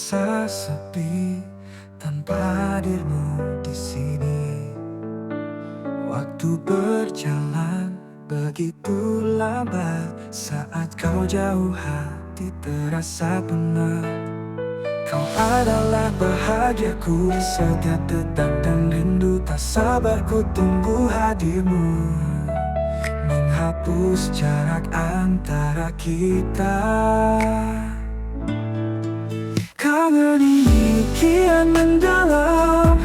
terasa sepi tanpa hadirmu di sini. Waktu berjalan begitu lambat, saat kau jauh hati terasa penat. Kau adalah bahagiaku, setiap detak dan rindu tak sabar ku tunggu hadirmu, menghapus jarak antara kita. Kangen ini kian mendalam,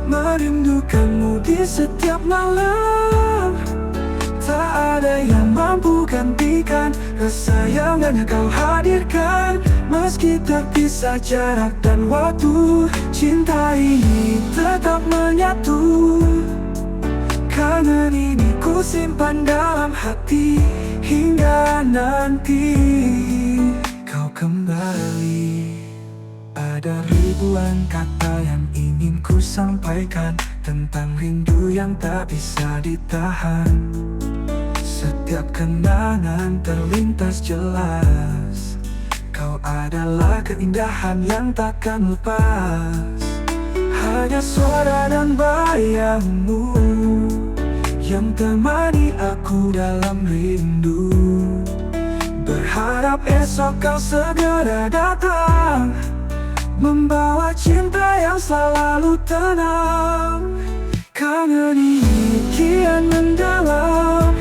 merindukanmu di setiap malam. Tak ada yang mampu gantikan rasa yang hanya kau hadirkan. Meski terpisah jarak dan waktu, cinta ini tetap menyatu. Kangen ini ku simpan dalam hati hingga nanti kau kembali. Ada ribuan kata yang ingin ku sampaikan tentang rindu yang tak bisa ditahan. Setiap kenangan terlintas jelas, kau adalah keindahan yang takkan lepas. Hanya suara dan bayangmu yang temani aku dalam rindu. Berharap esok kau segera datang, membawa cinta yang selalu tenang. Kangen ini kian mendalam,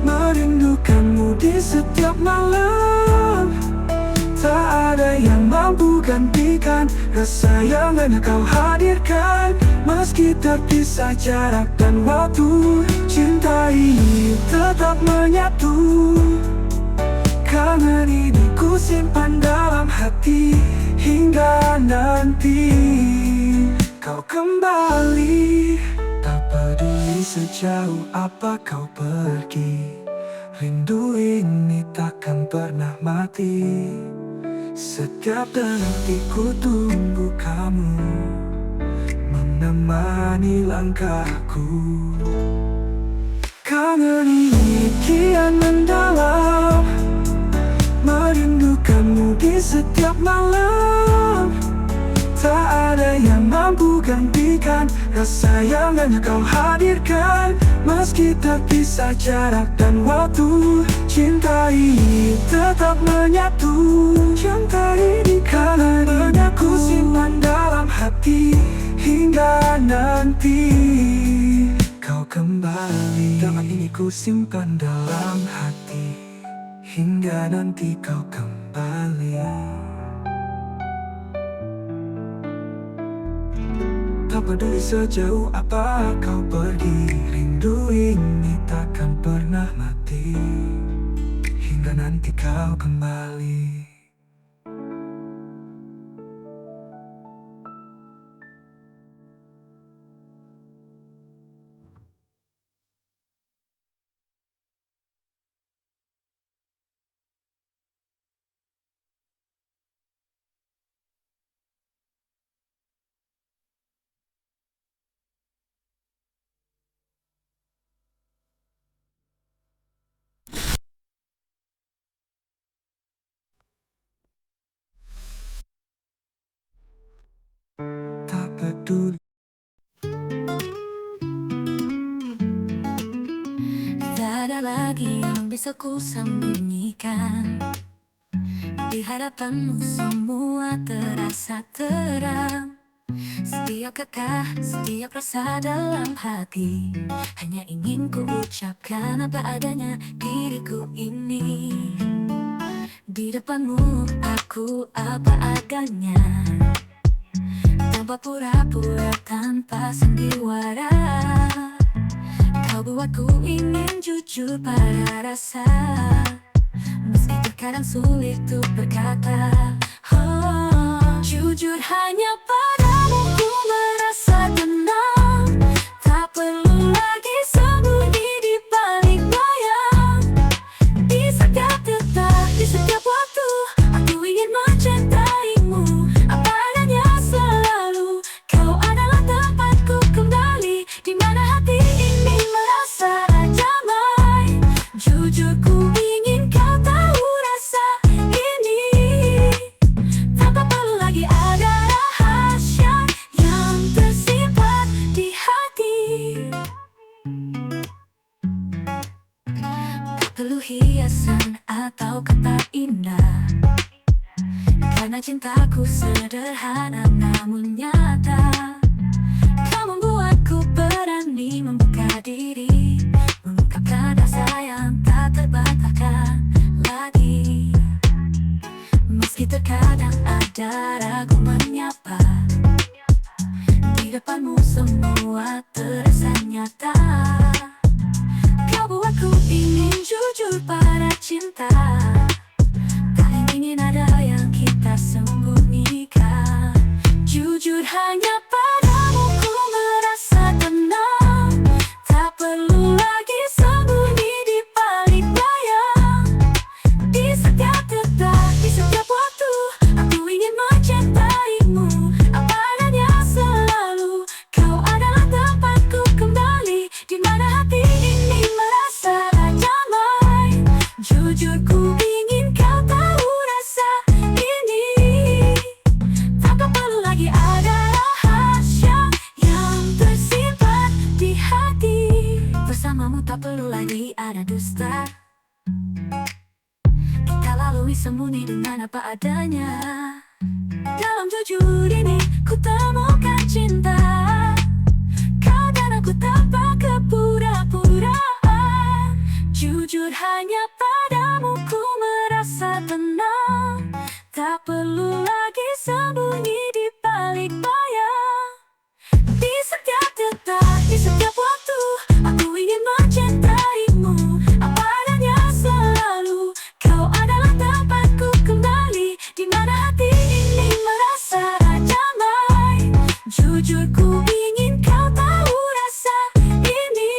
merindukanmu di setiap malam. Tak ada yang mampu gantikan rasa yang hanya kau hadirkan. Meski terpisah jarak dan waktu, cinta ini tetap menyatu. Kangen ini ku simpan dalam hati hingga nanti kau kembali. Tak peduli sejauh apa kau pergi, rindu ini takkan pernah mati. Setiap detikku tunggu kamu, menemani langkahku. Kangen ini kian mendalam, merindukanmu di setiap malam. Tak ada yang mampu gantikan rasa yang hanya kau hadirkan. Meski terpisah jarak dan waktu, cinta ini tetap menyatu. Cinta ini kangen aku simpan dalam hati hingga nanti kau kembali. Damai ini ku simpan dalam hati hingga nanti kau kembali. Tak peduli sejauh apa kau pergi, rindu ini takkan pernah mati hingga nanti kau kembali. Tak peduli. Tak ada lagi yang bisa ku sembunyikan. Di hadapanmu semua terasa terang. Setiap kata, setiap rasa dalam hati, hanya ingin ku ucapkan apa adanya diriku ini. Di depanmu aku apa adanya, tanpa pura-pura, tanpa sandiwara. Kau buatku ingin jujur pada rasa, meski terkadang sulit untuk berkata. Oh, jujur hanya padamu ku merasa tenang. Tak perlu lagi sembunyi di balik bayang. Di setiap detak, di setiap waktu, aku ingin mencintaimu apa adanya selalu. Kau adalah tempatku kembali, di mana hati ini merasa damai. Jujur ku ingin kau tahu rasa ini. Tak cintaku sederhana namun nyata. Kau membuatku berani membuka diri, mengungkapkan rasa yang tak terbantahkan lagi. Meski terkadang ada ragu menyapa, di depanmu semua terasa nyata. Kau buatku ingin jujur pada cinta, tak ingin ada yang kita sembunyikan. Jujur hanya padamu ku merasa tenang, tak perlu lagi sembunyi di balik bayang. Di setiap detak, di setiap waktu, aku ingin mencintaimu apa adanya selalu. Kau adalah tempatku kembali, di mana hati ini merasa damai. Jujur ku ingin kau tahu rasa ini, tak perlu lagi ada rahasia yang tersimpan di hati. Bersamamu tak perlu lagi ada dusta, kita lalui sembunyi dengan apa adanya. Dalam jujur ini ku temukan cinta, kau dan aku tanpa kepura-puraan. Jujur hanya padamu ku merasa tenang, tak perlu lagi sembunyi di balik bayang. Di setiap detak, di setiap waktu, aku ingin mencintaimu apa adanya selalu. Kau adalah tempatku kembali, di mana hati ini merasa damai. Jujur ku ingin kau tahu rasa ini,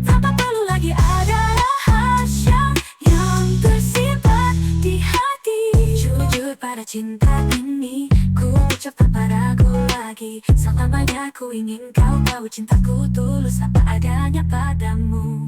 tanpa perlu lagi ada rahasia yang tersimpan di hati. Jujur pada cinta ini, ku ucap tanpa ragu lagi. Selamanya ku ingin kau tahu cintaku tulus apa adanya padamu.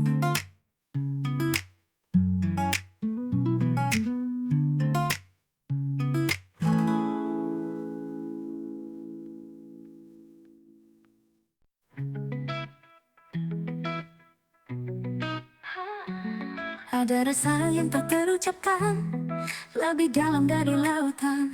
Ada rasa yang tak terucapkan, lebih dalam dari lautan.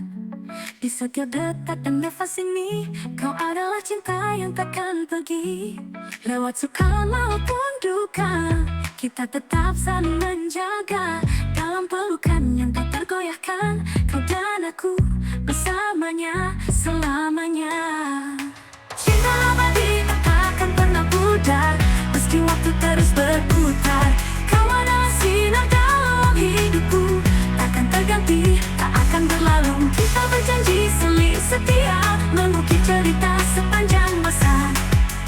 Di setiap detak dan nafas ini, kau adalah cinta yang takkan pergi. Lewat suka maupun duka, kita tetap saling menjaga. Dalam pelukan yang tak tergoyahkan, kau dan aku bersamanya selamanya. Cinta abadi tak akan pernah pudar, meski waktu terus berputar. Kau adalah sinar dalam hidupku, takkan terganti, tak akan berlalu. Kita berjanji saling setia, mengukir cerita sepanjang masa.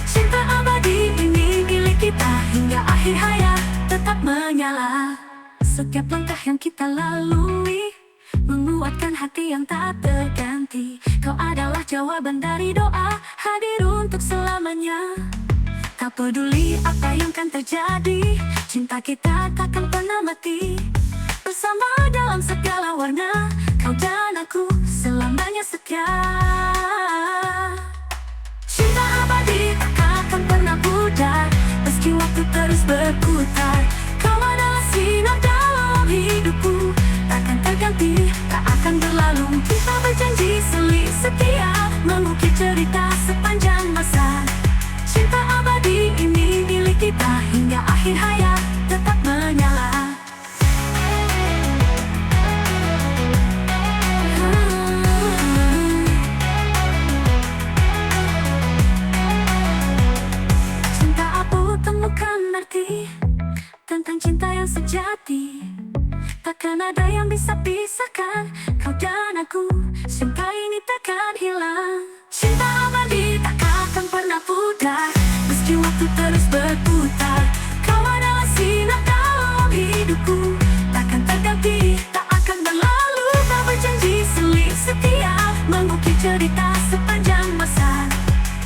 Cinta abadi ini milik kita hingga akhir hayat tetap menyala. Setiap langkah yang kita lalui menguatkan hati yang tak terganti. Kau adalah jawaban dari doa, hadir untuk selamanya. Tak peduli apa yang akan terjadi, cinta kita takkan pernah mati. Bersama dalam segala warna, kau dan aku selamanya setia. Cinta abadi tak akan pernah pudar, meski waktu terus berputar. Kau adalah sinar dalam hidupku, takkan terganti, tak akan berlalu. Kita berjanji saling setia, mengukir cerita sepanjang masa. Cinta abadi ini milik kita hingga akhir hayat tetap menyala. Cinta aku temukan arti tentang cinta yang sejati. Takkan ada yang bisa pisahkan kau dan aku, cinta ini takkan hilang. Cinta abadi tak akan pernah pudar, meski waktu terus berputar. Kau adalah sinar dalam hidupku, takkan terganti, tak akan berlalu. Tak berjanji saling setia, mengukir cerita sepanjang masa.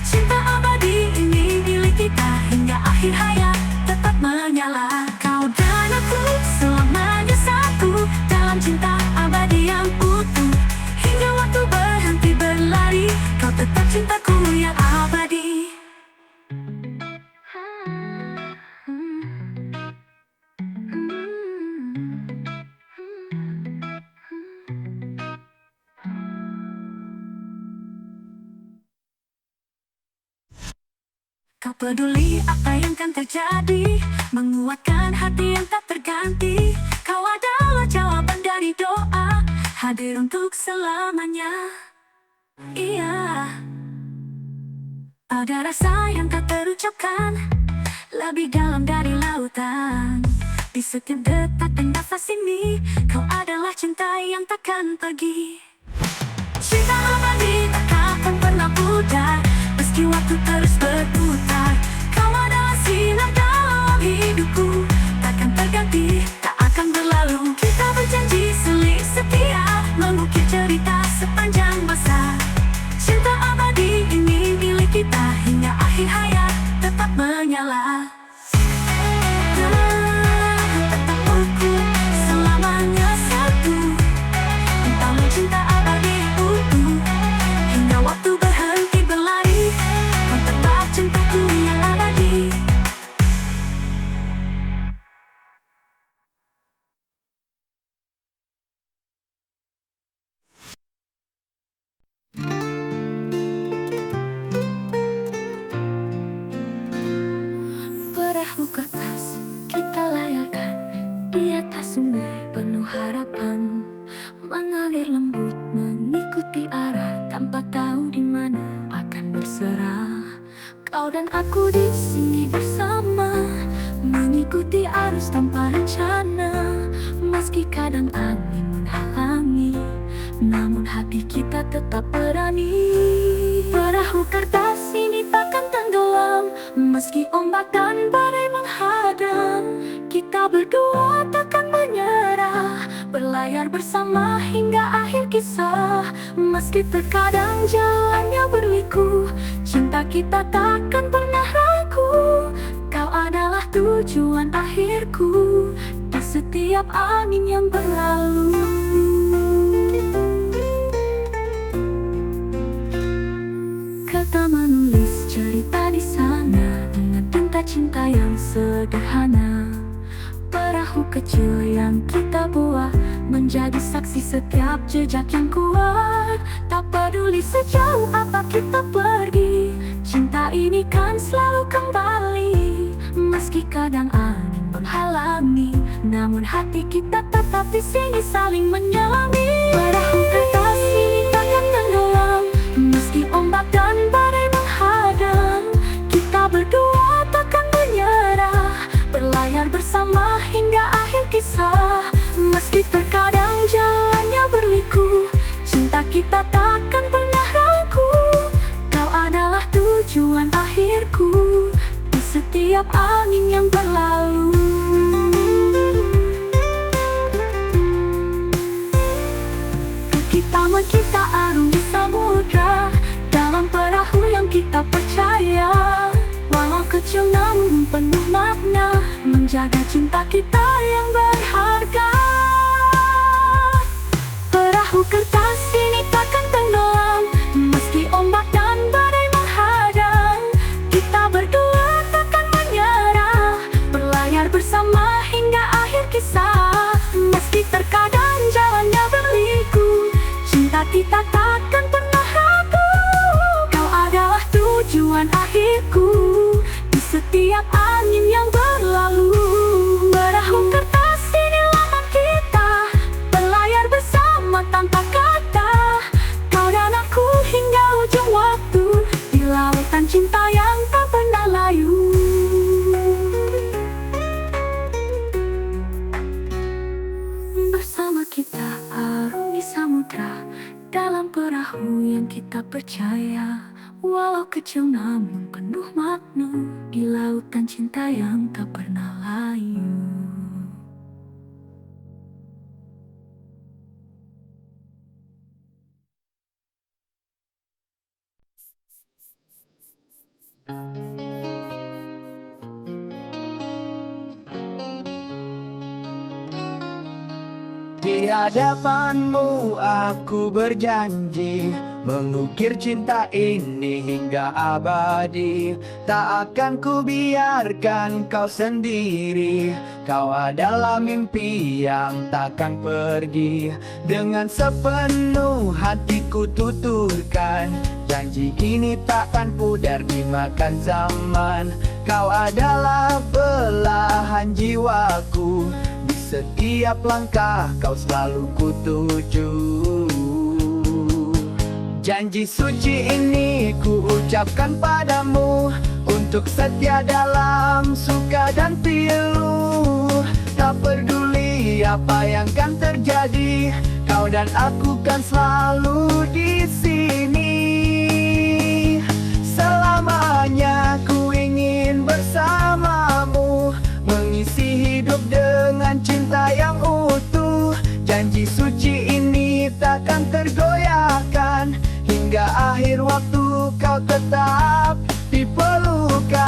Cinta abadi ini milik kita hingga akhir hayat tetap menyala. Kau dan aku selamanya satu dalam cinta abadi yang utuh. Hingga waktu berhenti berlari, kau Kau peduli apa yang kan terjadi, menguatkan hati yang tak terganti. Kau adalah jawaban dari doa, hadir untuk selamanya. Iya, ada rasa yang tak terucapkan, lebih dalam dari lautan. Di setiap detak dan nafas ini, kau adalah cinta yang takkan pergi. Cinta abadi tak akan pernah pudar, meski waktu terus berputar. Kau adalah sinar dalam hidupku, takkan terganti, tak akan berlalu. Kita berjanji saling setia, mengukir cerita sepanjang masa. Cinta abadi ini milik kita hingga akhir hayat tetap menyala. Tetap utuh, selamanya satu. Entahlah cinta abadi utuh, hingga waktu berhenti berlari. Kau tetap cintaku yang abadi. Perahu kertas kita layarkan di atas sungai penuh harapan, mengalir lembut mengikuti arah tanpa tahu di mana akan berserah. Kau dan aku di sini bersama, mengikuti arus tanpa rencana. Meski kadang angin menghalangi, namun hati kita tetap berani. Perahu kertas ini takkan tenggelam, meski ombak dan badai menghadang. Kita berdua takkan menyerah, berlayar bersama hingga akhir kisah. Meski terkadang jalannya berliku, cinta kita takkan pernah ragu. Kau adalah tujuan akhirku, di setiap angin yang berlalu. Kita menulis cerita di sana dengan tinta cinta yang sederhana. Perahu kecil yang kita buat menjadi saksi setiap jejak yang kuat. Tak peduli sejauh apa kita pergi, cinta ini kan selalu kembali. Meski kadang angin menghalangi, namun hati kita tetap di sini saling menyelami. Perahu kertas ini takkan tenggelam, meski ombak dan badai menghadang. Kita berdua takkan menyerah, berlayar bersama hingga akhir kisah. Meski terkadang jalannya berliku, cinta kita takkan pernah ragu. Kau adalah tujuan akhirku, di setiap angin yang berlalu. Pertama kita arungi samudra, dalam perahu yang kita percaya. Walau kecil namun penuh makna, menjaga cinta kita yang berharga. Perahu kertas ini takkan tenggelam, meski ombak dan badai menghadang. Kita berdua takkan menyerah, berlayar bersama hingga akhir kisah. Meski terkadang jalannya berliku, cinta kita takkan pernah ragu. Kau adalah tujuan akhirku, di setiap angin yang berlalu. Perahu kertas ini lambang kita, berlayar bersama tanpa kata. Kau dan aku hingga ujung waktu, di lautan cinta yang tak pernah layu. Bersama kita arungi samudra, dalam perahu yang kita percaya. Walau kecil namun penuh makna, di lautan cinta yang tak pernah layu. Di hadapanmu aku berjanji mengukir cinta ini hingga abadi. Tak akan ku biarkan kau sendiri, kau adalah mimpi yang takkan pergi. Dengan sepenuh hatiku tuturkan, janji ini takkan pudar dimakan zaman. Kau adalah belahan jiwaku, di setiap langkah kau selalu kutuju. Janji suci ini ku ucapkan padamu, untuk setia dalam suka dan pilu. Tak peduli apa yang kan terjadi, kau dan aku kan selalu di sini. Selamanya ku ingin bersamamu, mengisi hidup dengan cinta yang utuh. Janji suci ini takkan tergoyahkan, hingga akhir waktu kau tetap diperlukan.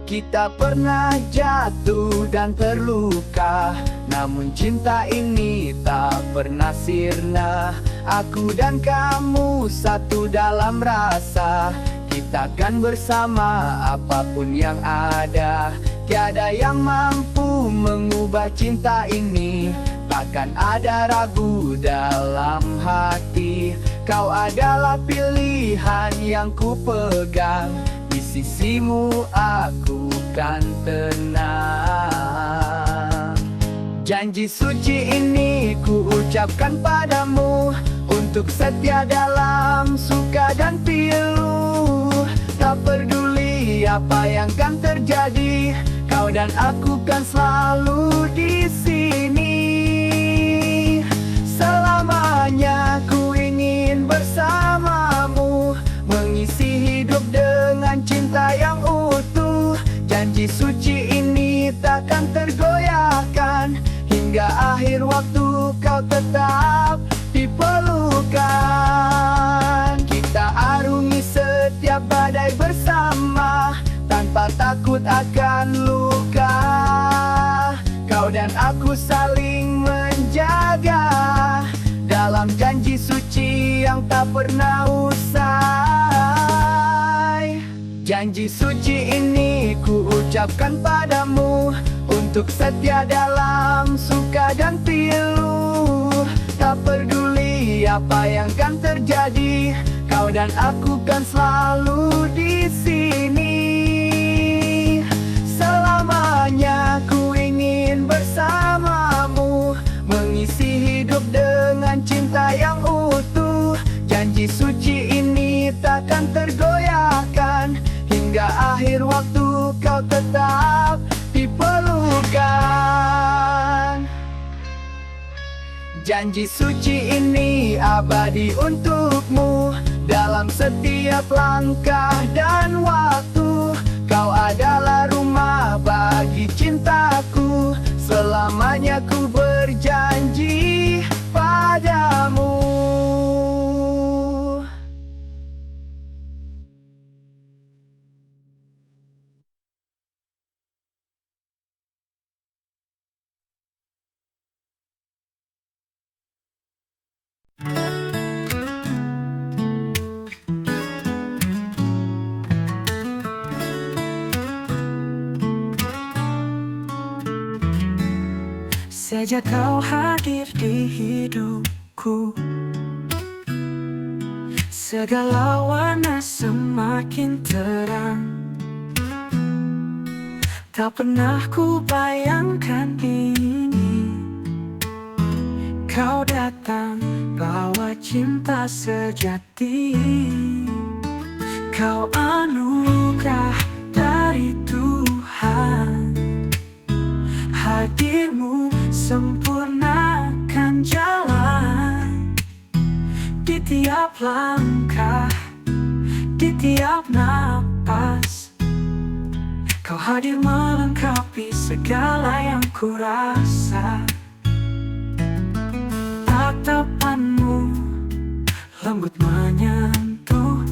Kita pernah jatuh dan terluka, namun cinta ini tak pernah sirna. Aku dan kamu satu dalam rasa, kita kan bersama apapun yang ada. Tiada yang mampu mengubah cinta ini, takkan ada ragu dalam hati. Kau adalah pilihan yang ku pegang, di sisimu aku kan tenang. Janji suci ini ku ucapkan padamu, untuk setia dalam suka dan pilu. Tak peduli apa yang kan terjadi, kau dan aku kan selalu di sini. Selamanya ku ingin bersamamu, mengisi hidup dengan cinta yang utuh. Janji suci ini takkan tergoyahkan, hingga akhir waktu kau tetap diperlukan. Kita arungi setiap badai bersama, tanpa takut akan luka. Kau dan aku saling menjaga, dalam janji suci yang tak pernah usai. Janji suci ini ku ucapkan padamu, untuk setia dalam suka dan pilu. Tak peduli apa yang kan terjadi, kau dan aku kan selalu di sini. Selamanya ku ingin bersamamu, mengisi hidup dengan cinta yang utuh. Janji suci ini takkan tergoyahkan, hingga akhir waktu kau tetap diperlukan. Janji suci ini abadi untukmu, dalam setiap langkah dan waktu. Kau adalah rumah bagi cintaku, selamanya ku berjanji padamu. Sejak kau hadir di hidupku, segala warna semakin terang. Tak pernah ku bayangkan ini, kau datang bawa cinta sejati. Kau anugerah dari Tuhan, hadirmu sempurnakan jalan. Di tiap langkah, di tiap napas, kau hadir melengkapi segala yang ku rasa. Tatapanmu lembut menyentuh,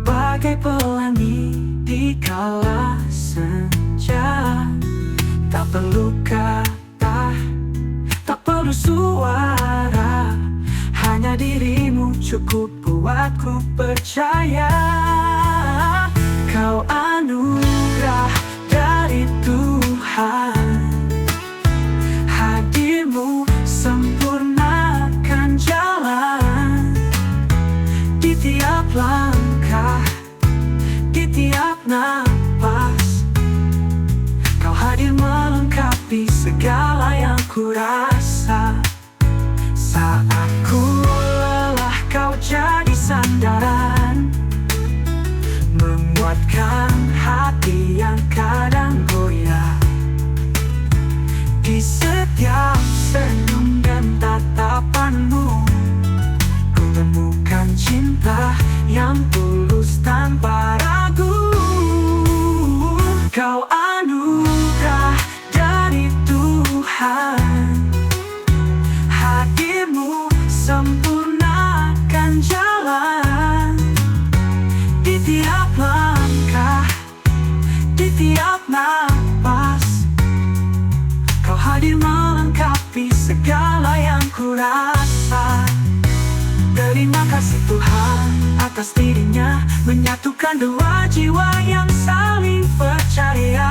bagai pelangi di kala senja. Tak perlu kata, tak perlu suara, Hanya dirimu cukup buatku percaya. Kau anugerah dari Tuhan, hadirmu sempurnakan jalan di tiap langkah, di tiap napas. Kau hadir melengkapi segala yang ku rasa. Saat ku lelah kau jadi sandaran, menguatkan hati yang kadang goyah. Di setiap senyum dan tatapanmu, ku temukan cinta yang tulus tanpa ragu. Kau anugerah dari Tuhan, hadirmu sempurnakan jalan di tiap langkah, di tiap napas. Kau hadir melengkapi segala yang ku rasa. Terima kasih Tuhan atas dirinya, menyatukan dua jiwa yang saling percaya.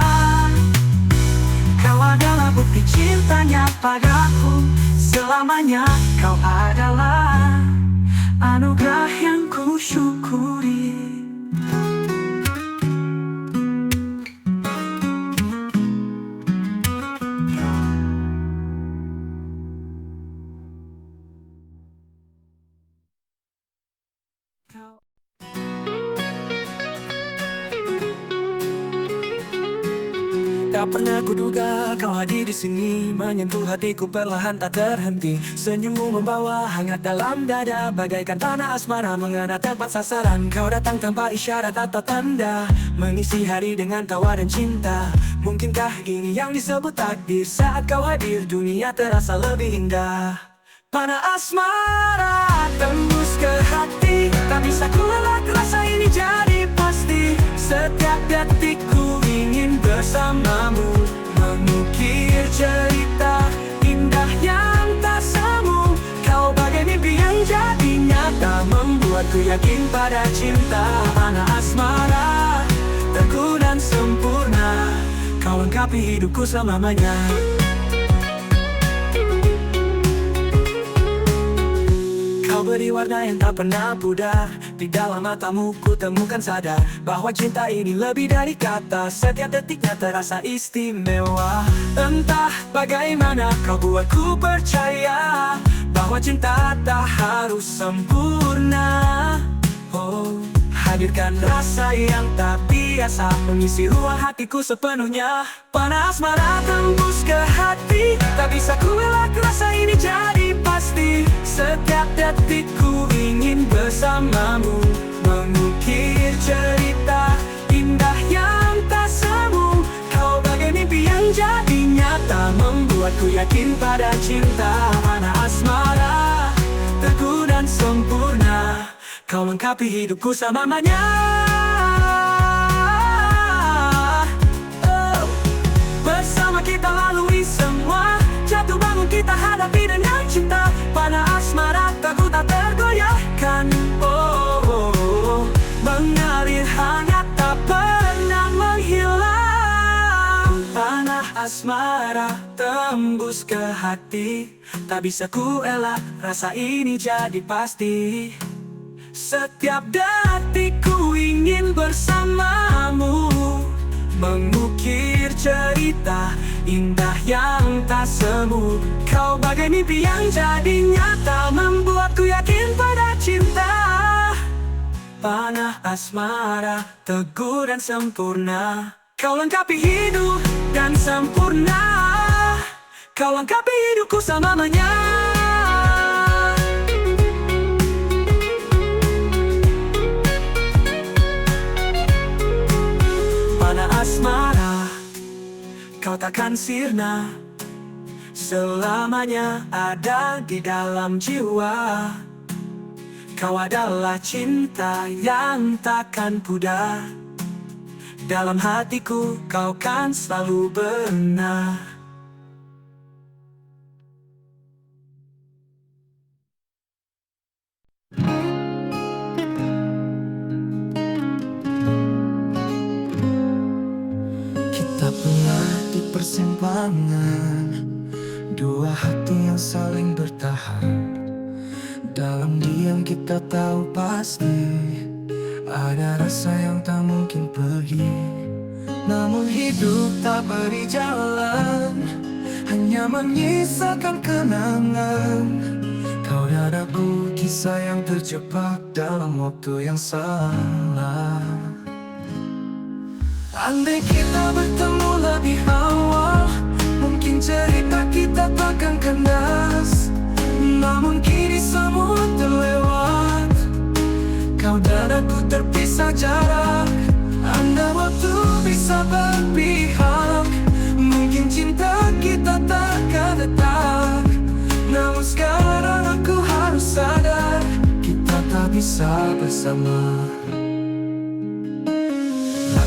Kau adalah bukti cintanya padaku, selamanya kau adalah anugerah yang ku syukuri. Tak pernah kuduga kau hadir di sini, menyentuh hatiku perlahan tak terhenti. Senyummu membawa hangat dalam dada, bagaikan tanah asmara mengena tepat sasaran. Kau datang tanpa isyarat atau tanda, mengisi hari dengan tawa dan cinta. Mungkinkah ini yang disebut takdir? Saat kau hadir dunia terasa lebih indah. Panah asmara tembus ke hati, tak bisa ku elak rasa ini jadi pasti. Setiap detikku ingin bersamamu, mengukir cerita indah yang tak semu. Kau bagai mimpi yang jadi nyata, membuatku yakin pada cinta. Panah asmara, teguh dan sempurna, kau lengkapi hidupku selamanya. Kau beri warna yang tak pernah pudar, di dalam matamu ku temukan sadar bahwa cinta ini lebih dari kata. Setiap detiknya terasa istimewa. Entah bagaimana kau buatku percaya bahwa cinta tak harus sempurna. Oh, hadirkan rasa yang tak biasa, mengisi ruang hatiku sepenuhnya. Panah asmara tembus ke hati, tak bisa ku elak rasa ini jadi pasti. Setiap detikku ingin bersamamu, mengukir cerita indah yang tak semu. Kau bagai mimpi yang jadi nyata, membuatku yakin pada cinta. Panah asmara, teguh dan sempurna, kau lengkapi hidupku selamanya. Oh, bersama kita lalui semua, jatuh bangun kita hadapi dengan cinta. Panah asmara teguh tak tergoyahkan. Oh, oh, oh, mengalir hangat tak pernah menghilang. Panah asmara tembus ke hati, tak bisa ku elak rasa ini jadi pasti. Setiap detikku ingin bersamamu, mengukir cerita indah yang tak semu. Kau bagai mimpi yang jadi nyata, membuatku yakin pada cinta. Panah asmara, teguh dan sempurna, kau lengkapi hidup dan sempurna. Kau lengkapi hidupku selamanya. Panah asmara, kau takkan sirna, selamanya ada di dalam jiwa. Kau adalah cinta yang takkan pudar, dalam hatiku kau kan selalu benar. persimpangan dua hati yang saling bertahan. Dalam diam kita tahu pasti ada rasa yang tak mungkin pergi. Namun hidup tak beri jalan, hanya menyisakan kenangan. Kau dan aku, kisah yang terjebak dalam waktu yang salah. Andai kita bertemu lebih awal, mungkin cerita kita takkan kandas. Namun kini semua terlewat, kau dan aku terpisah jarak. Andai waktu bisa berpihak, mungkin cinta kita takkan retak. Namun sekarang aku harus sadar, kita tak bisa bersama.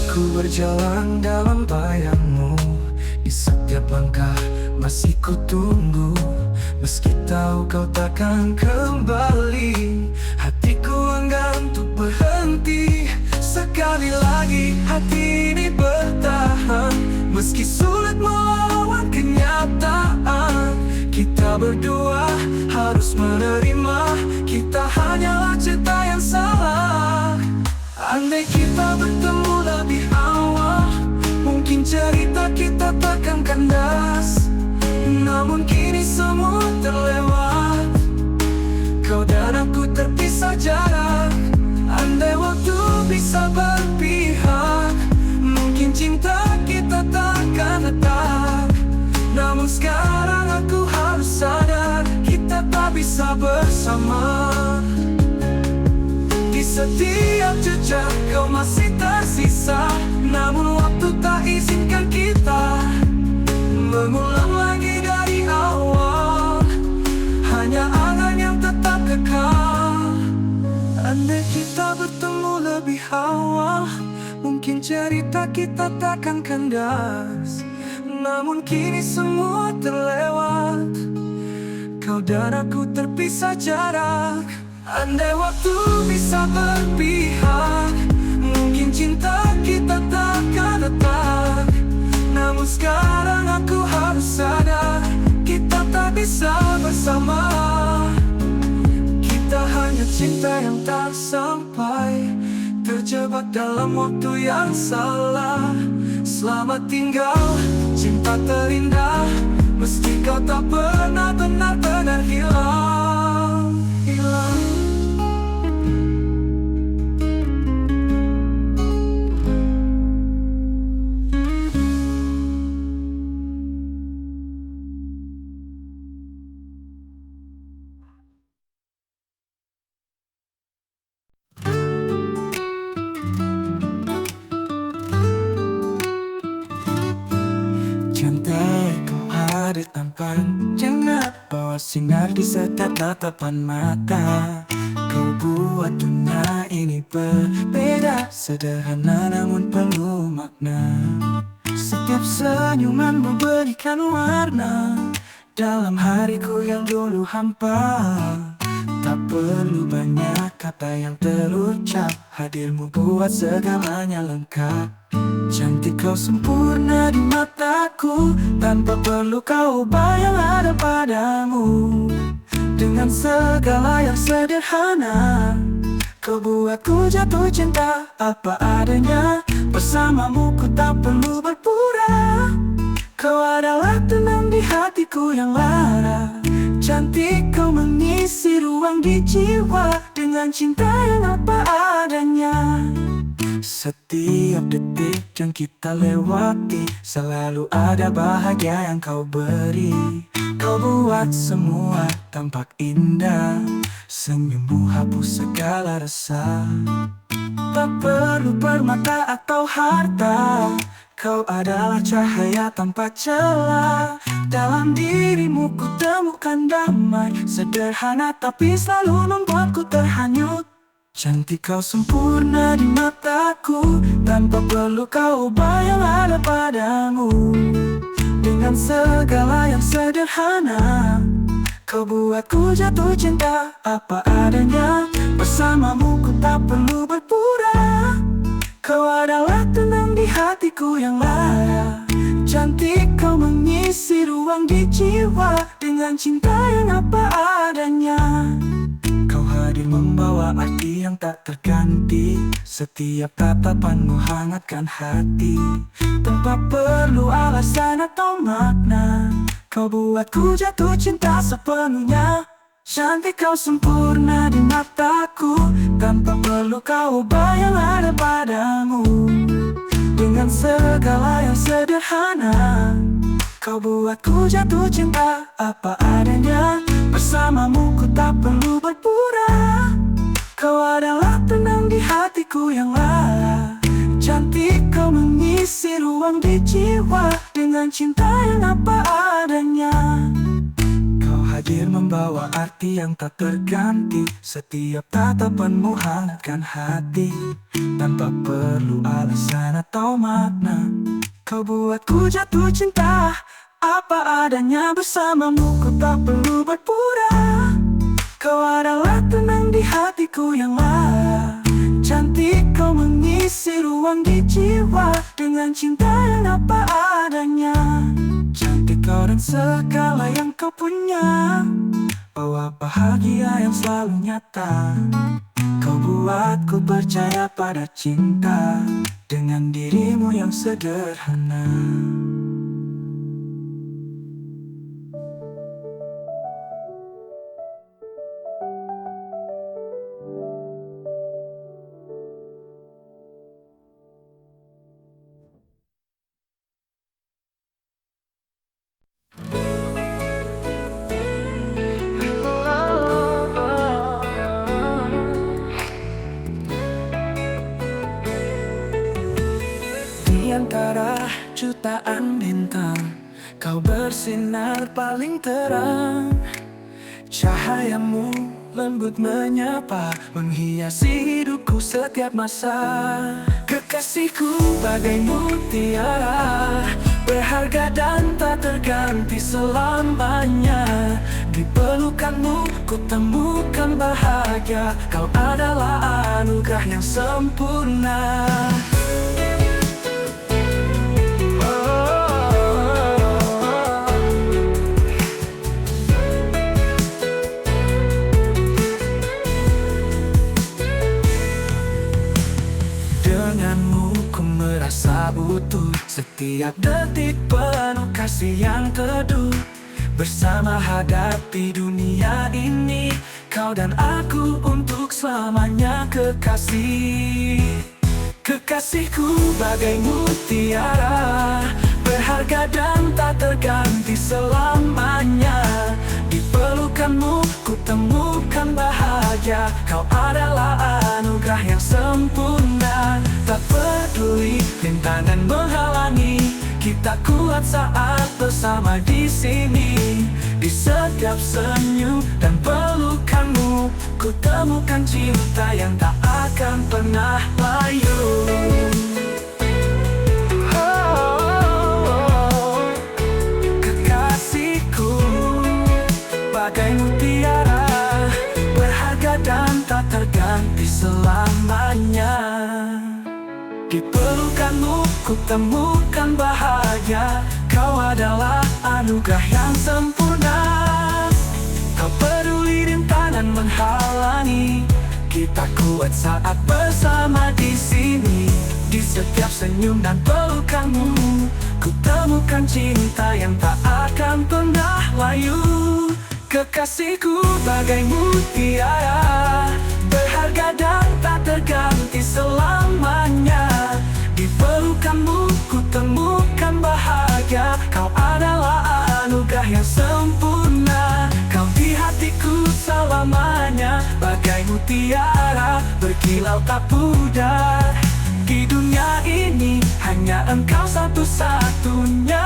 Aku berjalan dalam bayangmu, di setiap langkah masih ku tunggu. Meski tahu kau takkan kembali, hatiku enggan untuk berhenti. Sekali lagi hati ini bertahan, meski sulit melawan kenyataan. Kita berdua harus menerima, kita hanyalah cerita yang salah. Andai kita bertemu lebih awal, mungkin cerita kita takkan kandas. Namun kini semua terlewat, kau dan aku terpisah jarak. Andai waktu bisa berpihak, mungkin cinta kita takkan retak. Namun sekarang aku harus sadar, kita tak bisa bersama. Di setiap jejak kau masih tersisa, namun waktu tak izinkan kita mengulang lagi dari awal. Hanya angan yang tetap kekal. Andai kita bertemu lebih awal, mungkin cerita kita takkan kandas. Namun kini semua terlewat, kau dan aku terpisah jarak. Andai waktu bisa berpihak, mungkin cinta kita takkan retak. Namun sekarang aku harus sadar, kita tak bisa bersama. Kita hanya cinta yang tak sampai, terjebak dalam waktu yang salah. Selamat tinggal, cinta terindah, meski kau tak pernah benar-benar hilang. Cantik kau hadir tanpa rencana, bawa sinar di setiap tatapan mata. Kau buat dunia ini berbeda, sederhana namun penuh makna. Setiap senyuman memberikan warna dalam hariku yang dulu hampa. Tak perlu banyak kata yang terucap, hadirmu buat segalanya lengkap. Cantik kau sempurna di mataku, tanpa perlu kau ubah yang ada padamu. Dengan segala yang sederhana, kau buatku jatuh cinta apa adanya. Bersamamu ku tak perlu berpura, kau adalah tenang di hatiku yang lara. Cantik kau mengisi ruang di jiwa, dengan cinta yang apa adanya. Setiap detik yang kita lewati, selalu ada bahagia yang kau beri. Kau buat semua tampak indah, senyummu hapus segala rasa. Tak perlu permata atau harta, kau adalah cahaya tanpa celah. Dalam dirimu ku temukan damai, sederhana tapi selalu membuatku terhanyut. Cantik kau sempurna di mataku, tanpa perlu kau ubah yang ada padamu. Dengan segala yang sederhana, kau buatku jatuh cinta apa adanya. Bersamamu ku tak perlu berpura, kau adalah tenang di hatiku yang lara. Cantik kau mengisi ruang di jiwa dengan cinta yang apa adanya. Kau hadir membawa arti yang tak terganti. Setiap tatapanmu hangatkan hati tanpa perlu alasan atau makna. Kau buatku jatuh cinta sepenuhnya. Cantik kau sempurna di mataku tanpa perlu kau ubah yang ada padamu. Dengan segala yang sederhana, kau buatku jatuh cinta apa adanya. Bersamamu ku tak perlu berpura. Kau adalah tenang di hatiku yang lara. Cantik kau mengisi ruang di jiwa dengan cinta yang apa adanya. Kau hadir membawa arti yang tak terganti. Setiap tatapanmu hangatkan hati tanpa perlu alasan atau makna. Kau buatku jatuh cinta apa adanya. Bersamamu ku tak perlu berpura. Kau adalah tenang di hatiku yang lara. Cantik kau mengisi ruang di jiwa dengan cinta yang apa adanya. Cantik kau dan segala yang kau punya, bawa bahagia yang selalu nyata. Kau buatku percaya pada cinta dengan dirimu yang sederhana. Di antara jutaan bintang, kau bersinar paling terang. Cahayamu lembut menyapa, menghiasi hidupku setiap masa. Kekasihku bagai mutiara, berharga dan tak terganti selamanya. Di pelukanmu ku temukan bahagia. Kau adalah anugerah yang sempurna. Denganmu ku merasa butuh. Setiap detik penuh kasih yang teduh. Bersama hadapi dunia ini, kau dan aku untuk selamanya kekasih. Kekasihku bagai mutiara, berharga dan tak terganti selamanya. Di pelukanmu ku temukan bahagia. Kau adalah anugerah yang sempurna. Tak peduli rintangan menghalangi, kita kuat saat bersama di sini. Di setiap senyum dan pelukanmu, ku temukan cinta yang tak akan pernah layu. Kekasihku bagai mutiara, berharga dan tak terganti selamanya. Di pelukanmu ku temukan bahagia. Kau adalah anugerah yang sempurna. Kau peduli rintangan menghalangi, kita kuat saat bersama di sini. Di setiap senyum dan pelukanmu, ku temukan cinta yang tak akan pernah layu. Kekasihku bagai mutiara, berharga dan tak terganti selamanya. Di pelukanmu ku temukan bahagia. Kau adalah anugerah yang sempurna. Kau di hatiku selamanya, bagai mutiara berkilau tak pudar. Di dunia ini hanya engkau satu-satunya.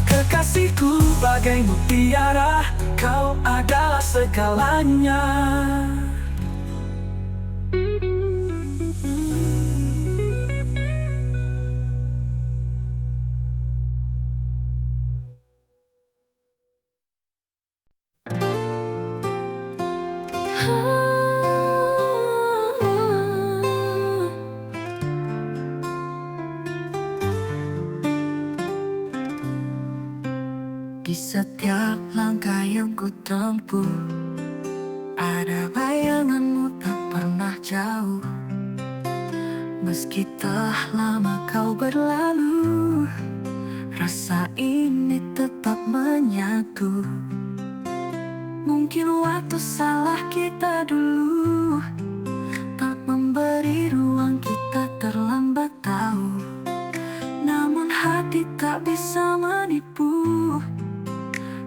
Kekasihku bagai mutiara, kau adalah segalanya. ku tempuh. Ada bayanganmu tak pernah jauh, meski telah lama kau berlalu. Rasa ini tetap menyatu. Mungkin waktu salah kita dulu, tak memberi ruang kita terlambat tahu. Namun hati tak bisa menipu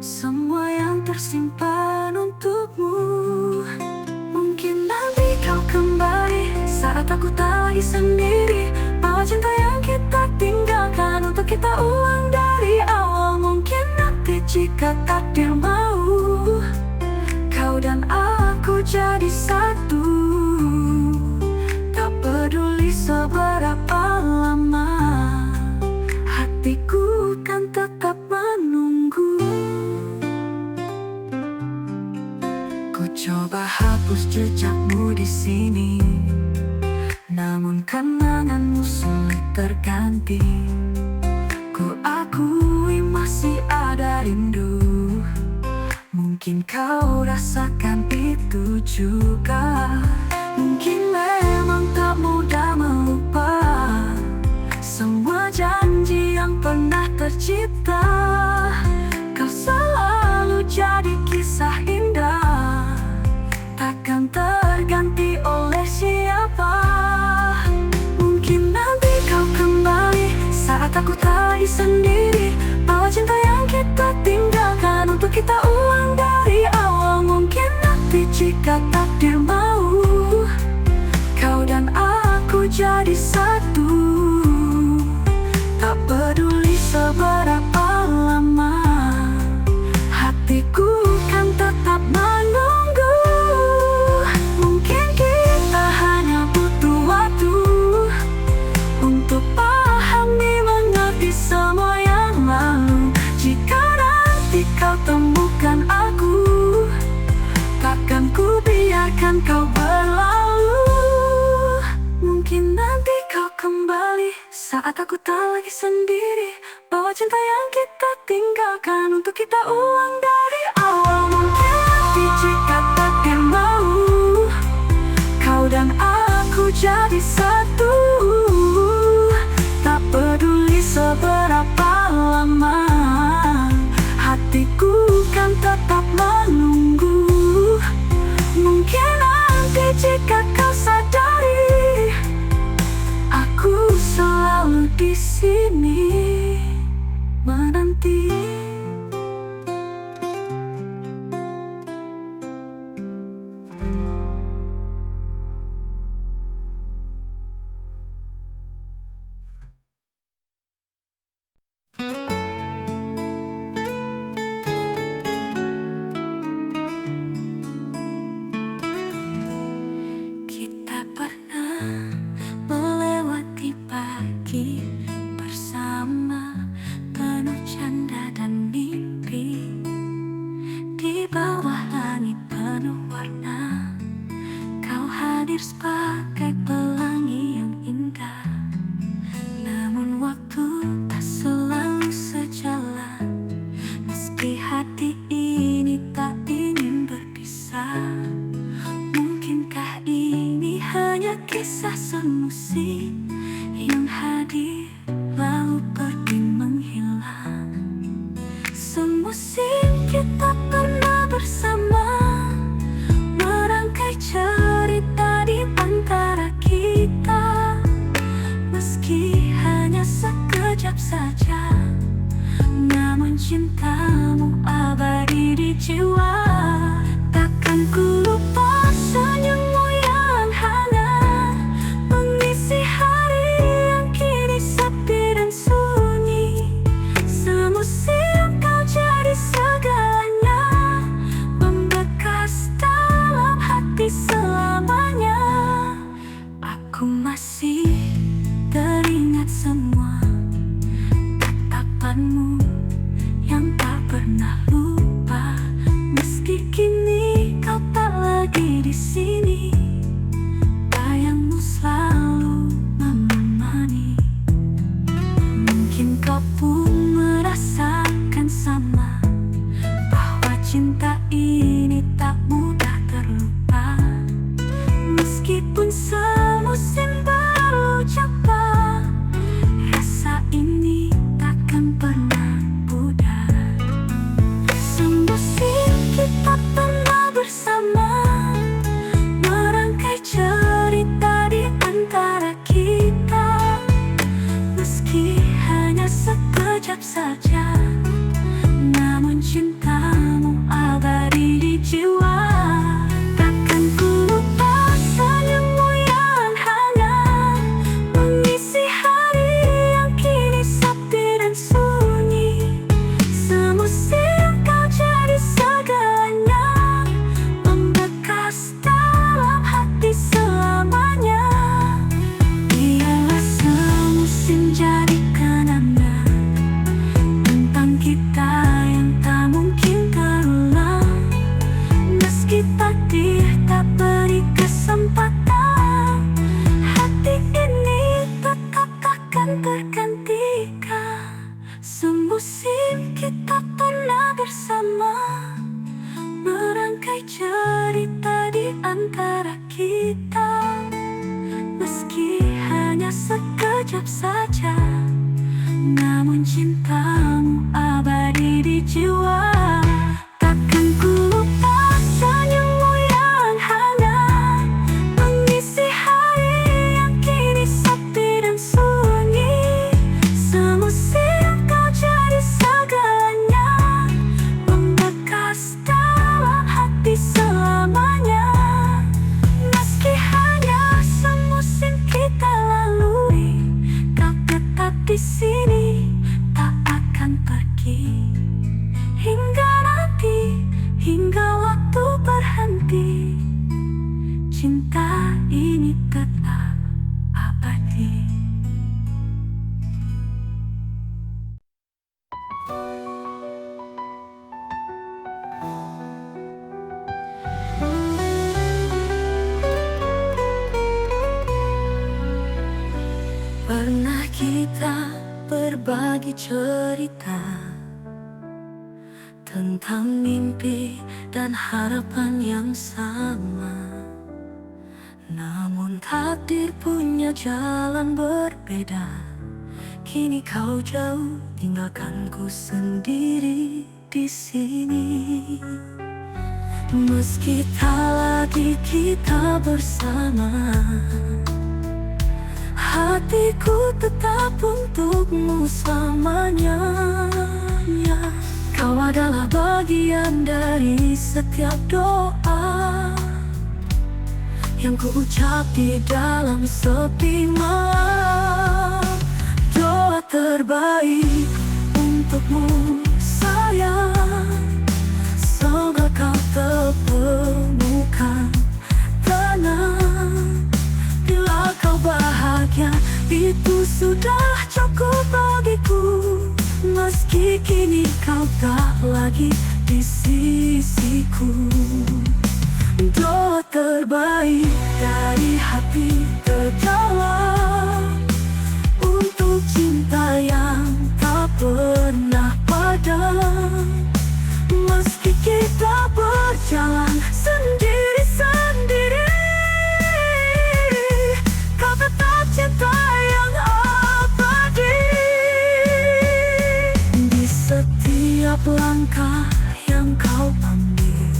semua yang tersimpan untukmu. Mungkin nanti kau kembali saat aku tak lagi sendiri, bawa cinta yang kita tinggalkan untuk kita ulang dari awal. Mungkin nanti jika takdir mau, kau dan aku jadi satu. Tak peduli seberapa lama, hatiku kan tetap menunggu. Ku coba hapus jejakmu di sini, namun kenanganmu sulit terganti. Ku akui masih ada rindu, mungkin kau rasakan itu juga. Mungkin memang tak mudah melupa semua janji yang pernah tercipta. Kau selalu jadi kisah indah, takkan terganti oleh siapa. Mungkin nanti kau kembali saat aku tak lagi sendiri, bawa cinta yang kita tinggalkan untuk kita ulang dari awal. Mungkin nanti jika takdir mau, kau dan aku jadi satu. Tak peduli seberapa lama, hatiku kan tetap menunggu. Mungkin kita hanya butuh waktu untuk pahami, mengerti semua yang lalu. Jika nanti kau temukan aku, takkan ku biarkan kau berlalu. Mungkin nanti kau kembali saat aku tak lagi sendiri, bawa cinta yang kita tinggalkan untuk kita ulang dari awal. Mungkin nanti jika takdir mau, kau dan aku jadi satu. Tak peduli seberapa lama, hatiku kan tetap menunggu. Mungkin nanti jika kau sadari, aku selalu di sini menanti. Kita pernah melewati pagi bersama, penuh canda dan mimpi. Di bawah langit penuh warna, kau hadir sebagai pelangi yang indah. Namun waktu tak selalu sejalan, meski hati ini tak ingin berpisah. Mungkinkah ini hanya kisah semusim yang hadir lalu pergi menghilang? Semusim kita pernah bersama, merangkai cerita di antara kita. Meski hanya sekejap saja, namun cintamu abadi di jiwa. Takkan ku lupa senyummu yang hangat, mengisi hari yang kini sepi dan sunyi. Semusim kau jadi segalanya, membekas dalam hati selamanya. Aku masih teringat semua tatapanmu yang tak pernah lupa. Meski antara kita. Meski hanya sekejap saja, namun cintamu abadi di jiwa. Takkan ku lupa senyummu yang hangat, mengisi hari yang kini sepi dan sunyi. Semusim kau jadi segalanya, membekas dalam hati selamanya. Meski hanya semusim kita lalui, kau tetap di sini, tak akan pergi. Hingga nanti, hingga waktu berhenti, cinta ini tetap abadi. Pernah kita berbagi cerita tentang mimpi dan harapan yang sama. Namun takdir punya jalan berbeda. Kini kau jauh, tinggalkan ku sendiri di sini. Meski tak lagi kita bersama, hatiku tetap untukmu selamanya. Kau adalah bagian dari setiap doa yang ku ucap di dalam sepi malam. Doa terbaik untukmu sayang, semoga kau temukan tenang. Bila kau bahagia, itu sudah cukup bagiku. Meski kini kau tak lagi di sisiku, doa terbaik dari hati terdalam untuk cinta yang tak pernah padam. Meski kita berjalan sendiri-sendiri, kau tetap cinta yang abadi. Di setiap langkah yang kau ambil,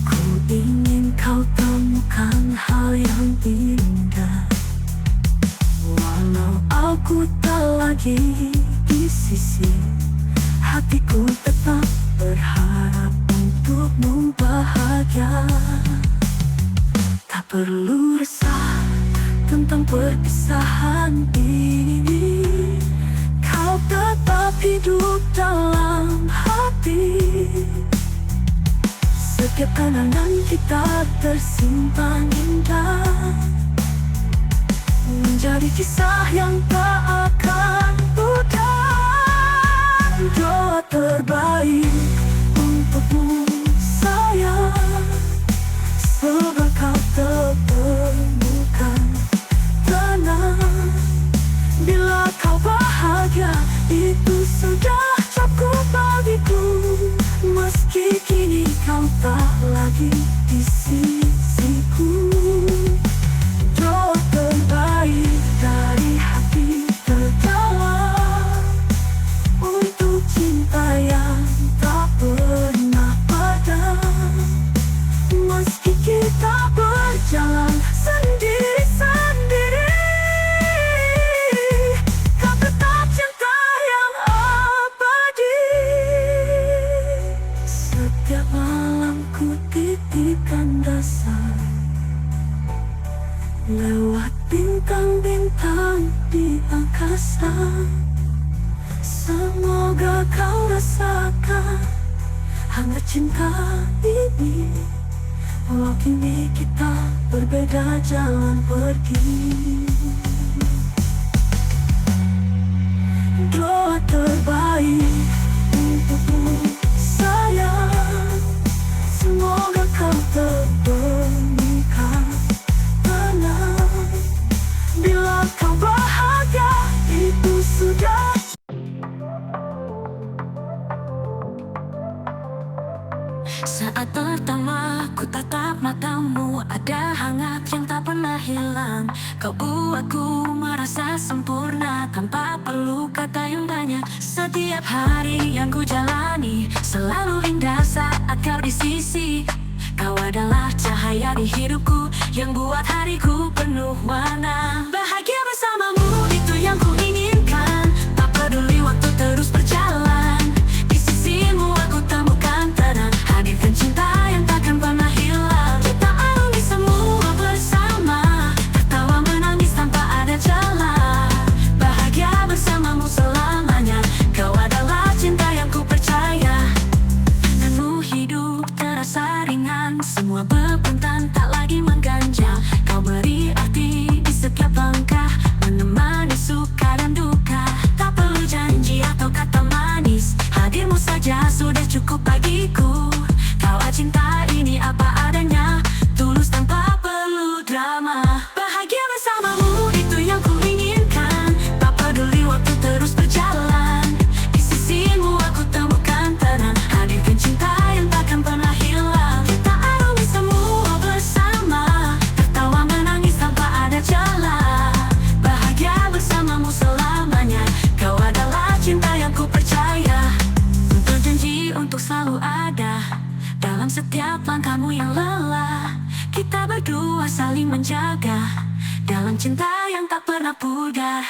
ku ingin kau temukan hal yang indah. Walau aku tak lagi di sisi, hatiku tetap berharap untukmu bahagia. Tak perlu resah tentang perpisahan ini, kau tetap hidup dalam hati. Setiap kenangan kita tersimpan indah, menjadi kisah yang tak akan pudar. Doa terbaik untukmu sayang, semoga kau temukan tenang. Bila kau bahagia, itu sudah cukup bagiku. Meski kini kau tak lagi di sisiku, doa terbaik dari hati terdalam untuk cinta yang tak pernah padam. Meski kita berjalan sendiri-sendiri, kau tetap cinta yang abadi. Setiap malam ku titipkan dasar lewat bintang-bintang di angkasa. Semoga kau rasakan hangat cinta ini, walau kini kita berbeda jalan pergi. Doa terbaik untukmu sayang, semoga kau temukan tenang. Bila kau bahagia, itu sudah. Saat pertama ku tatap mata matamu ada hangat yang tak pernah hilang. Kau buatku merasa sempurna tanpa perlu kata yang banyak. Setiap hari yang ku jalani selalu indah saat kau di sisi. Kau adalah cahaya di hidupku yang buat hariku penuh warna. Bahagia bersamamu itu yang ku inginkan, tak peduli waktu terus berjalan. Di sisimu aku temukan tenang, hadirkan cinta yang takkan pernah hilang. Kita alami semua bersama, tertawa menangis tanpa ada celah. Bahagia bersamamu selamanya, kau adalah cinta yang ku percaya. Denganmu hidup terasa ringan, semua beban tak lagi mengganjal. Kau beri arti di setiap langkah, menemani suka dan duka. Tak perlu janji atau kata manis, hadirmu saja sudah cukup bagiku. Kau cinta ini apa adanya, tulus tanpa perlu drama. Bahagia bersamamu itu yang ku inginkan, tak peduli waktu terus berjalan. Di sisimu aku temukan tenang, hadirkan cinta yang takkan pernah hilang. Kita alami semua bersama, tertawa menangis tanpa ada celah. Bahagia bersamamu selamanya, kau adalah cinta yang ku percaya. Berjanji untuk selalu ada dalam setiap langkahmu yang lelah. Kita berdua saling menjaga dalam cinta yang tak pernah pudar.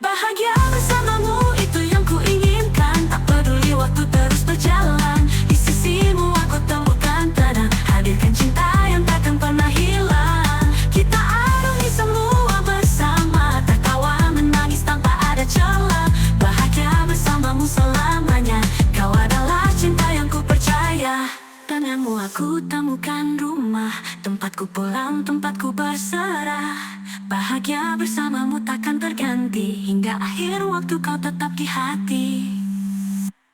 Bahagia bersamamu itu yang ku inginkan, tak peduli waktu terus berjalan. Di sisimu aku temukan tenang, hadirkan cinta yang takkan pernah hilang. Kita alami semua bersama, tertawa menangis tanpa ada celah. Bahagia bersamamu selamanya, kau adalah cinta yang ku percaya. Denganmu aku temukan rumah, tempatku pulang, tempatku berserah. Bahagia bersamamu takkan terganti, hingga akhir waktu kau tetap di hati.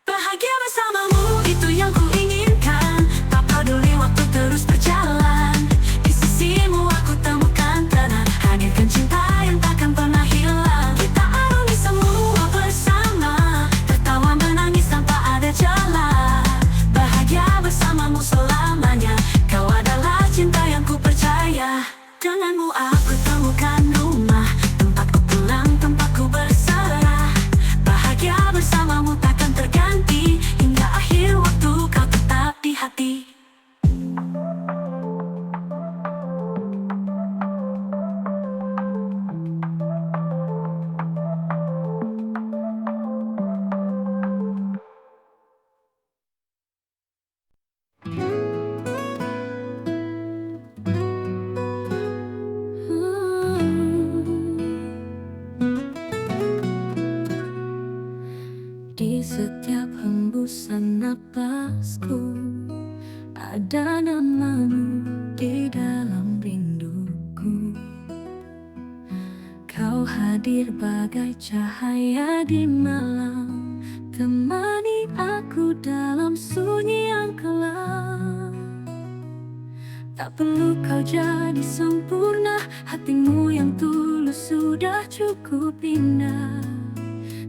Bahagia bersamamu itu yang ku inginkan, tak peduli waktu terus berjalan. Di sisimu aku temukan tenang, hadirkan cinta yang takkan pernah hilang. Kita alami semua bersama, tertawa menangis tanpa ada celah. Bahagia bersamamu selamanya, kau adalah cinta yang ku percaya. Denganmu aku temukan rumah, tempatku pulang, tempatku berserah. Bahagia bersamamu takkan terganti, hingga akhir waktu kau tetap di hati. Di setiap hembusan napasku ada namamu di dalam rinduku. Kau hadir bagai cahaya di malam, temani aku dalam sunyi yang kelam. Tak perlu kau jadi sempurna, hatimu yang tulus sudah cukup indah.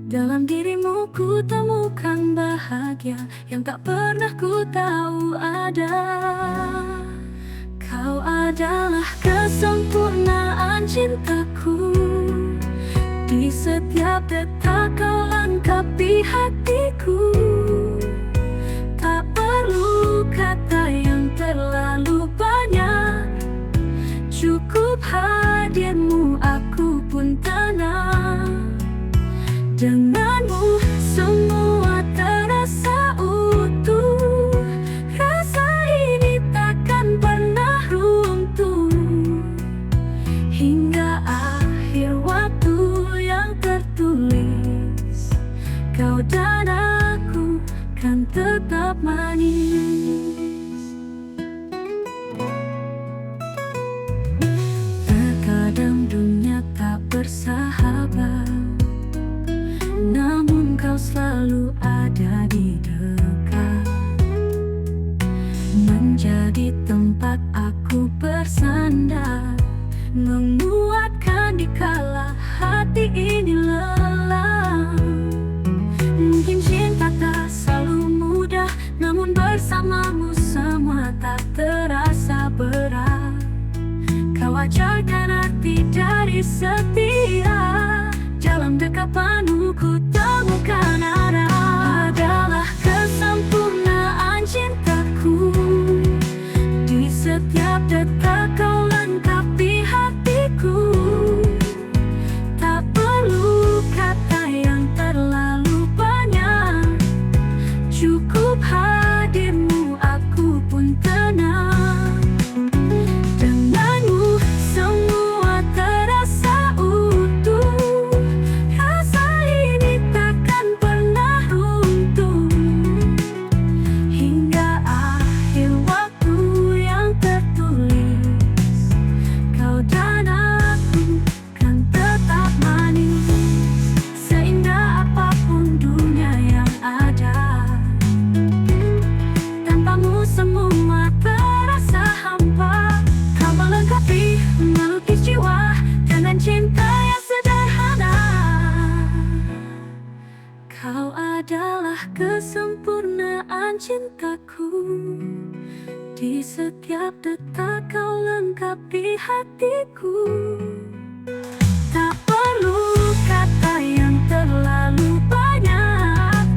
Dalam dirimu ku temukan bahagia yang tak pernah ku tahu ada. Kau adalah kesempurnaan cintaku, di setiap detak kau lengkapi hatiku. Tak perlu kata yang terlalu banyak, cukup hadirmu aku pun tenang. Denganmu semua terasa utuh, rasa ini takkan pernah runtuh, hingga akhir waktu yang tertulis. Kau dan aku ajarkan arti dari setia. Dalam dekapanmu ku temukan arah. Adalah kesempurnaan cintaku. Di setiap detak kau lengkapi hatiku. Tak perlu kata yang terlalu banyak, cukup hadirmu aku pun tenang. Denganmu semua terasa utuh. Rasa ini takkan pernah runtuh. Hingga akhir waktu yang tertulis, kau dan aku kan tetap manis. Seindah apapun dunia yang ada, tanpamu semua terasa hampa. Kau melengkapi, melukis jiwa dengan cinta yang sederhana. Kau adalah kesempurnaan cintaku. Di setiap detak kau lengkapi hatiku. Tak perlu kata yang terlalu banyak,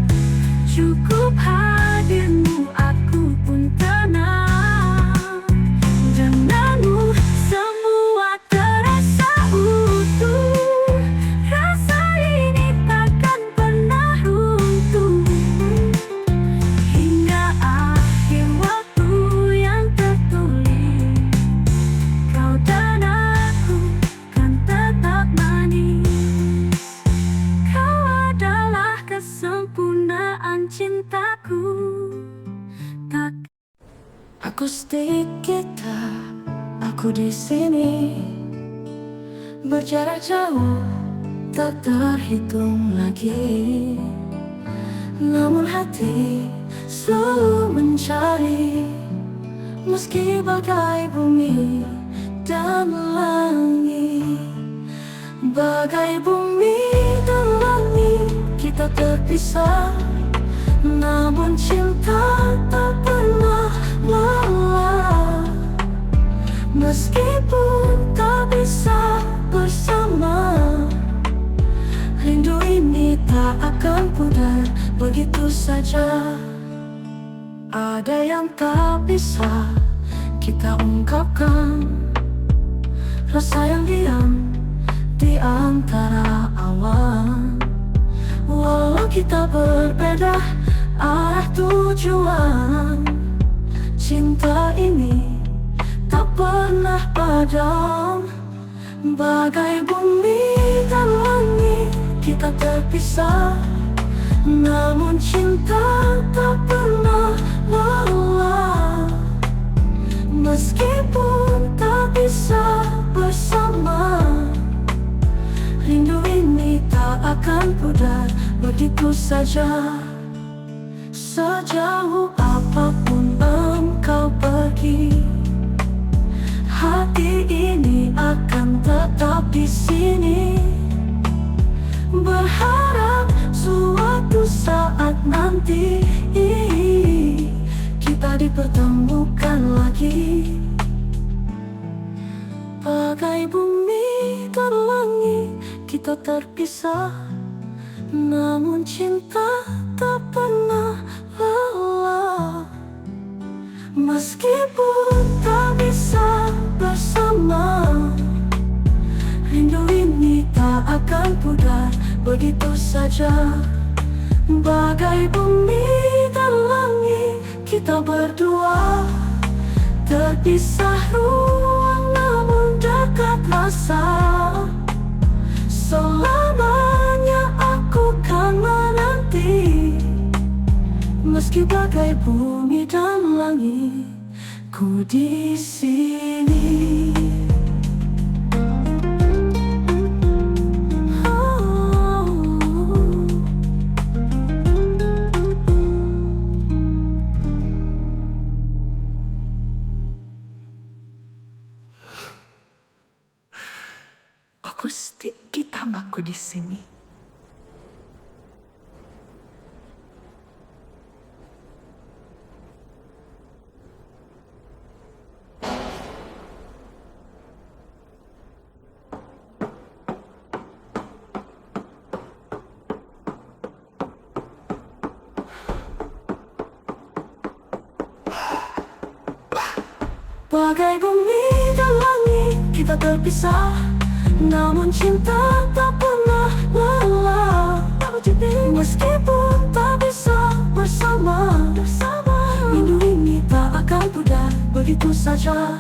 cukup hadirmu aku pun tenang. Denganmu semua terasa utuh. Rasa ini takkan pernah runtuh. Hingga akhir waktu yang tertulis, kau dan aku kan tetap manis. Kau adalah kesempurnaan cintaku. Tak akustik kita, aku di sini berjarak jauh, tak terhitung lagi. Namun hati selalu mencari, meski bagai bumi dan langit. Bagai bumi dan langit kita terpisah, namun cinta tak pernah lelah. Meskipun tak bisa bersama, rindu ini tak akan pudar begitu saja. Ada yang tak bisa kita ungkapkan, rasa yang diam di antara awan. Walau kita berbeda arah tujuan, cinta ini tak pernah padam. Bagai bumi dan langit kita terpisah, namun cinta tak pernah lelah. Meskipun tak bisa bersama, rindu ini tak akan pudar begitu saja. Sejauh apapun engkau pergi, hati ini akan tetap di sini. Berharap suatu saat nanti kita dipertemukan lagi. Bagai bumi dan langit kita terpisah, namun cinta tak pernah lelah. Meskipun tak bisa bersama, rindu ini tak akan pudar begitu saja. Bagai bumi dan langit kita berdua, terpisah ruang namun dekat rasa. Selamanya aku kan menanti, meski bagai bumi dan langit, ku di sini. Akustik kita aku di sini. Bagai bumi dan langit kita terpisah, namun cinta tak pernah lelah. Meskipun tak bisa bersama, rindu ini tak akan pudar begitu saja.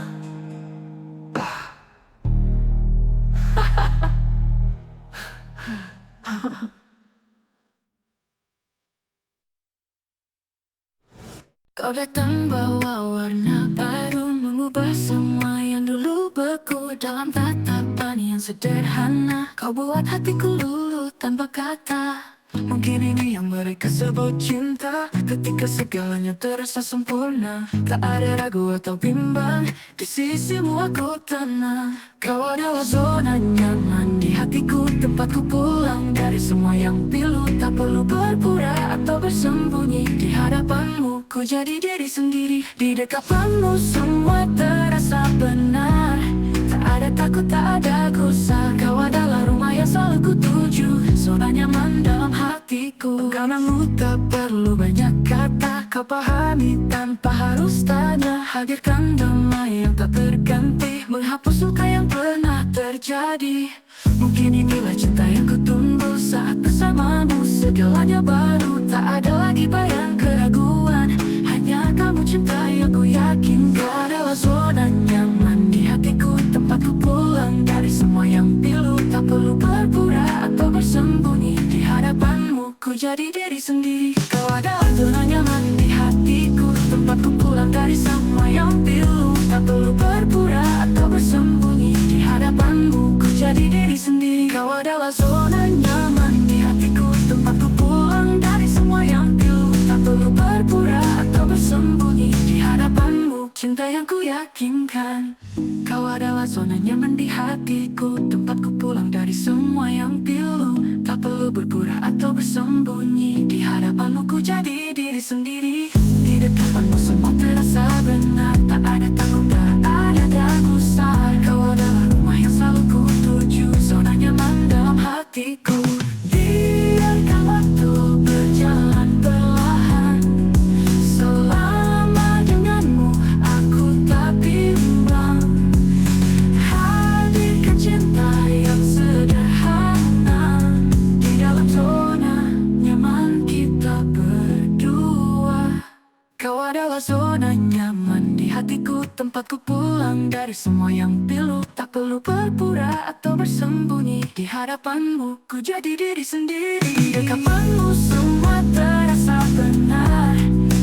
Kau datang bawa warna baru, mengubah semua yang dulu beku. Dalam tatapan yang sederhana, kau buat hatiku luluh tanpa kata. Mungkin ini yang mereka sebut cinta, ketika segalanya terasa sempurna. Tak ada ragu atau bimbang, di sisimu aku tenang. Kau adalah zona nyaman di hatiku, tempatku pulang dari semua yang pilu. Tak perlu berpura atau bersembunyi, di hadapanmu ku jadi diri sendiri. Di dekatmu semua terasa benar, tak ada takut, tak ada gusar. Kau adalah rumah yang selalu ku tuju, zona nyaman dalam hatiku. Karenamu tak perlu banyak kata, kau pahami tanpa harus tanya. Hadirkan damai yang tak terganti, menghapus luka yang pernah terjadi. Mungkin inilah cinta yang kutunggu, saat bersamamu segalanya baru. Tak ada lagi bayang keraguan, hanya kamu cinta yang ku yakin. Kau adalah zona nyaman di hatiku, tempatku pulang dari semua yang pilu. Tak perlu berpura atau bersembunyi, di hadapanmu ku jadi diri sendiri. Kau adalah zona nyaman di hatiku, tempatku pulang dari semua yang pilu. Tak perlu berpura atau bersembunyi, di hadapanmu ku jadi diri sendiri. Kau adalah zona nyaman di hatiku, tempatku pulang dari semua yang pilu. Tak perlu berpura atau bersembunyi, di hadapanmu cinta yang ku yakinkan. Kau adalah zona nyaman di hatiku, tempatku pulang dari semua yang pilu. Tak perlu berpura atau bersembunyi, di hadapanmu ku jadi diri sendiri. Di dekatmu semua terasa benar, tak ada takut, tak ada gusar. Kau adalah rumah yang selalu ku tuju, zona nyaman dalam hatiku. Biarkan waktu berjalan perlahan, selama denganmu aku tak bimbang. Hadirkan cinta yang sederhana, di dalam zona nyaman kita berdua. Kau adalah zona nyaman di hatiku, tempatku pulang dari semua yang pilu. Tak perlu berpura atau bersembunyi, di hadapanmu ku jadi diri sendiri. Di dekatmu semua terasa benar,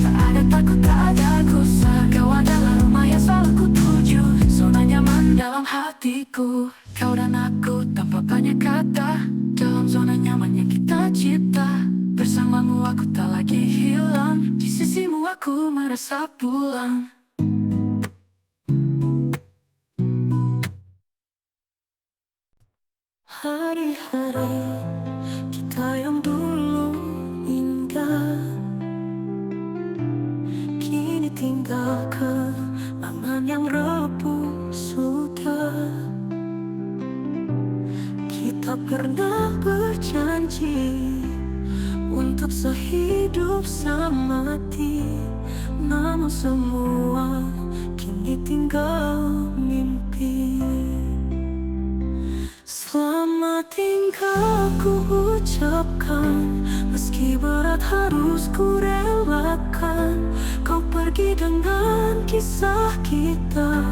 tak ada takut, tak ada gusar. Kau adalah rumah yang selalu ku tuju, zona nyaman dalam hatiku. Kau dan aku tanpa banyak kata, dalam zona nyaman yang kita cipta. Bersamamu aku tak lagi hilang, di sisimu aku merasa pulang. Hari-hari kita yang dulu indah, kini tinggal kenangan yang repuh sudah. Kita pernah berjanji untuk sehidup semati, namun semua kini tinggal mimpi. Selamat tinggal ku ucapkan, meski berat harus ku relakan. Kau pergi dengan kisah kita,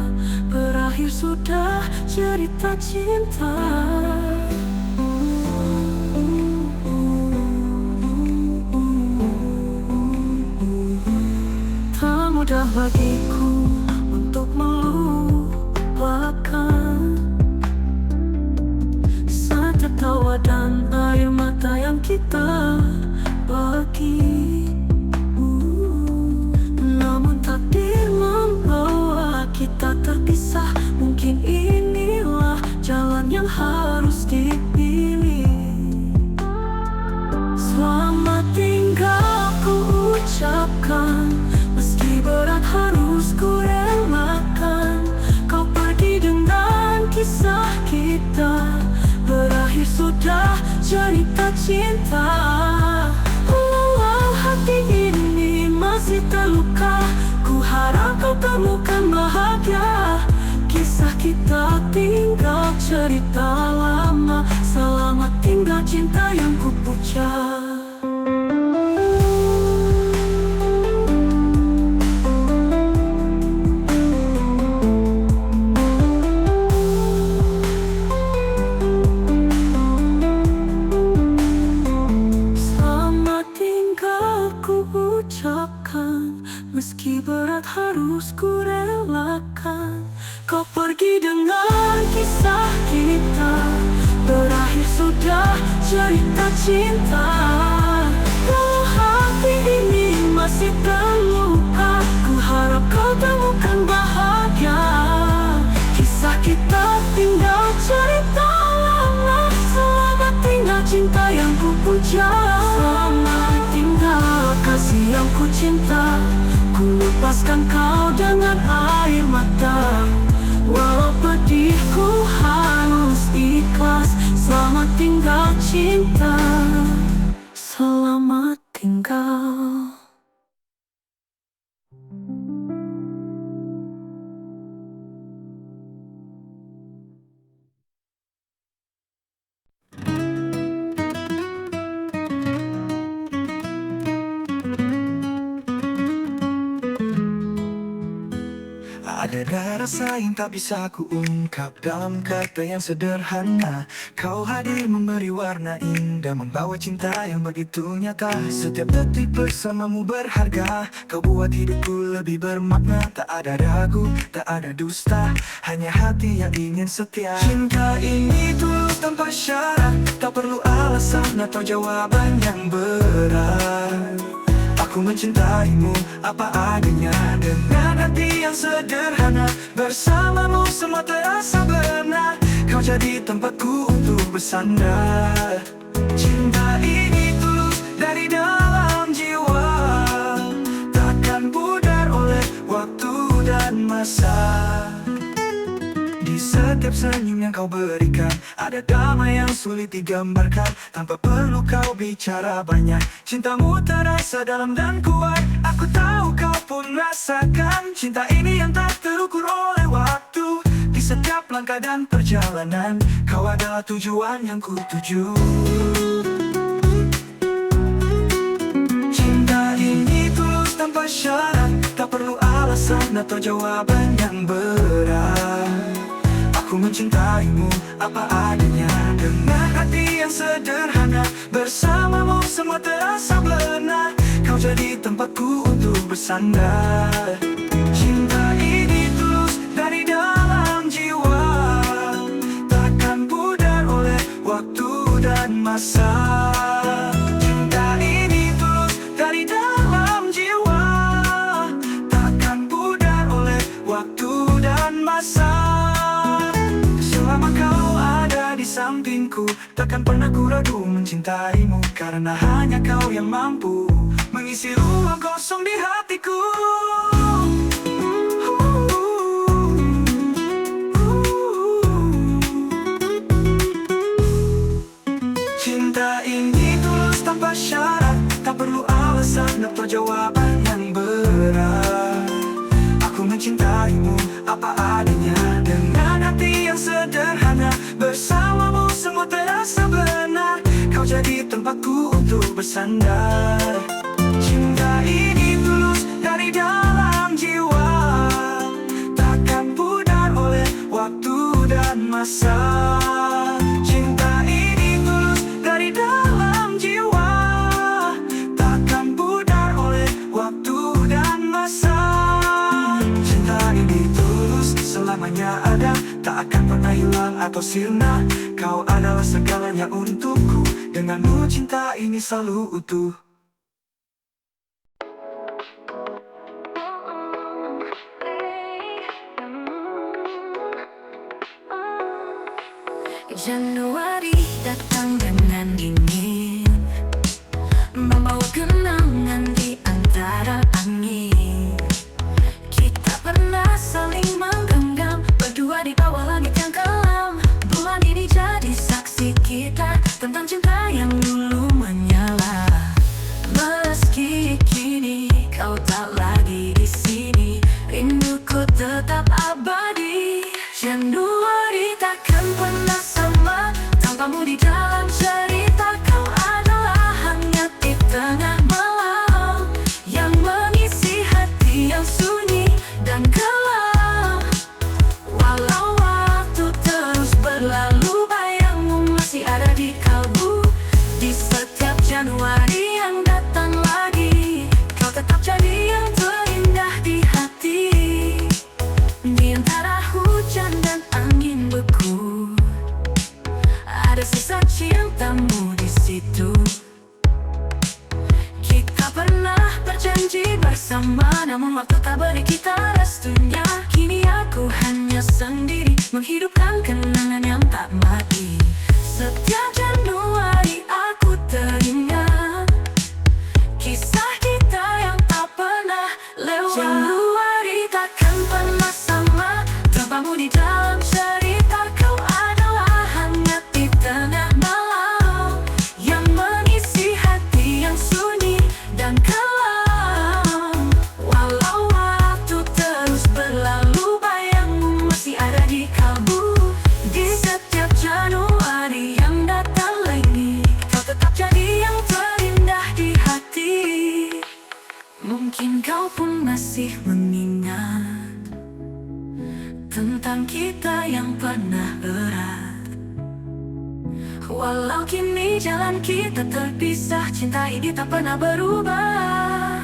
berakhir sudah cerita cinta. Tak mudah bagiku untuk melupakan tawa dan air mata yang kita bagi. Namun takdir membawa kita terpisah. Mungkin inilah jalan yang harus dipilih. Selamat tinggal ku ucapkan, meski berat harus ku relakan. Kau pergi dengan kisah kita, berakhir sudah cerita cinta. Walau hati ini masih terluka, ku harap harap kau temukan bahagia. Kisah kita tinggal cerita lama. Selamat tinggal cinta yang ku puja. Meski berat harus ku relakan. Kau pergi dengan kisah kita, berakhir sudah cerita cinta. Kalau hati ini masih terluka, ku harap kau temukan bahagia. Kisah kita tinggal cerita lama. Selamat tinggal cinta yang ku puja. Selamat tinggal kasih yang ku cinta. Ku lepaskan kau dengan air mata. Walau pedihku harus ikhlas. Selamat tinggal cinta. Selamat tinggal. Ada rasa yang tak bisa ku ungkap dalam kata yang sederhana. Kau hadir memberi warna indah, membawa cinta yang begitu nyata. Setiap detik bersamamu berharga. Kau buat hidupku lebih bermakna. Tak ada ragu, tak ada dusta, hanya hati yang ingin setia. Cinta ini tulus tanpa syarat, tak perlu alasan atau jawaban yang berat. Aku mencintaimu apa adanya, dengan hati yang sederhana. Bersamamu semua terasa benar. Kau jadi tempatku untuk bersandar. Cinta ini tulus dari dalam jiwa, takkan pudar oleh waktu dan masa. Di setiap senyum yang kau berikan, ada damai yang sulit digambarkan. Tanpa perlu kau bicara banyak, cintamu terasa dalam dan kuat. Aku tahu kau pun rasakan cinta ini yang tak terukur oleh waktu. Di setiap langkah dan perjalanan, kau adalah tujuan yang ku tuju. Cinta ini tulus tanpa syarat, tak perlu alasan atau jawaban yang berat. Aku mencintaimu apa adanya, dengan hati yang sederhana. Bersamamu semua terasa benar. Kau jadi tempatku untuk bersandar. Cinta ini tulus dari dalam jiwa, takkan pudar oleh waktu dan masa. Cinta ini tulus dari dalam jiwa, takkan pudar oleh waktu dan masa. Selama kau ada di sampingku, takkan pernah ku ragu mencintaimu. Karena hanya kau yang mampu mengisi ruang kosong di hatiku. Cinta ini tulus tanpa syarat, tak perlu alasan atau jawaban yang berat. Aku mencintaimu apa adanya, dengan hati yang sederhana. Bersamamu semua terasa benar. Kau jadi tempatku untuk bersandar. Cinta ini tulus dari dalam jiwa, takkan pudar oleh waktu dan masa. Cinta ini tulus dari dalam jiwa, takkan pudar oleh waktu dan masa. Selamanya ada, tak akan pernah hilang atau sirna. Kau adalah segalanya untukku, denganmu cinta ini selalu utuh. Januari datang dengan dingin, membawa kenangan di antara angin. Kita pernah saling menggenggam, berdua di bawah langit yang kelam. Bulan ini jadi saksi kita tentang cinta yang dulu menyala. Meski kini kau tak lagi di sini, Januari takkan pernah sama tanpamu di dalam cerita. Kau adalah hangat di tengah malam yang mengisi hati yang sunyi dan gelap. Walau waktu terus berlalu, bayangmu masih ada di kalbu. Di setiap Januari yang datang lagi, kau tetap jadi yang terindah di hati. Di antara hujan dan angin beku, ada sisa cintamu di situ. Kita pernah berjanji bersama, namun waktu tak beri kita restunya. Kini aku hanya sendiri, menghidupkan kenangan yang tak mati. Setiap Januari aku teringat kisah kita yang tak pernah lewat. Januari takkan pernah sama tanpamu di dalam cerita. Kau adalah hangat di tengah malam yang mengisi hati yang sunyi dan kelam. Walau waktu terus berlalu, bayangmu masih ada di kalbu. Di setiap Januari yang datang lagi, kau tetap jadi yang terindah di hati. Mungkin kau pun masih mengingat tentang kita yang pernah erat. Walau kini jalan kita terpisah, cinta ini tak pernah berubah.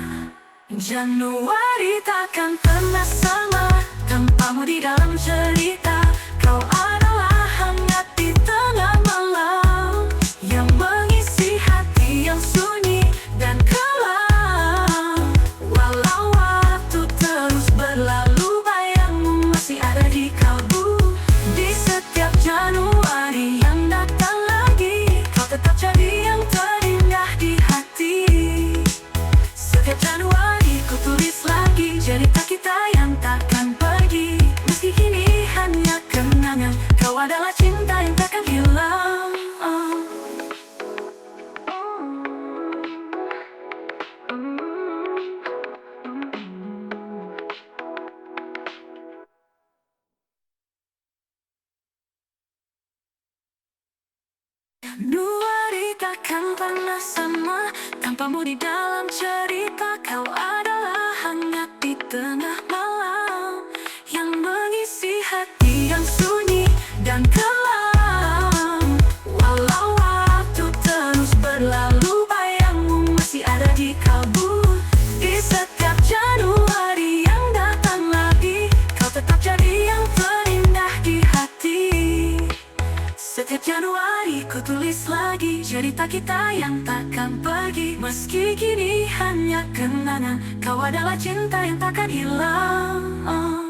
Januari takkan pernah sama tanpamu di dalam cerita. Kau adalah hangat di tengah malam yang mengisi hati yang sunyi dan kelam. Walau waktu terus berlalu, bayangmu masih ada di kalbu. Di setiap Januari yang datang lagi, kau tetap jadi yang terindah di hati. Setiap Januari ku tulis lagi cerita kita yang takkan pergi. Meski kini hanya kenangan, kau adalah cinta yang takkan hilang. Januari takkan pernah sama tanpamu di dalam cerita. Kau adalah hangat di tengah malam yang mengisi hati yang sunyi dan kelam. Walau waktu terus berlalu, bayangmu masih ada di kalbu. Di setiap Januari yang datang lagi, kau tetap jadi yang terindah di hati. Setiap Januari ku tulis lagi cerita kita yang takkan pergi. Meski kini hanya kenangan, kau adalah cinta yang takkan hilang.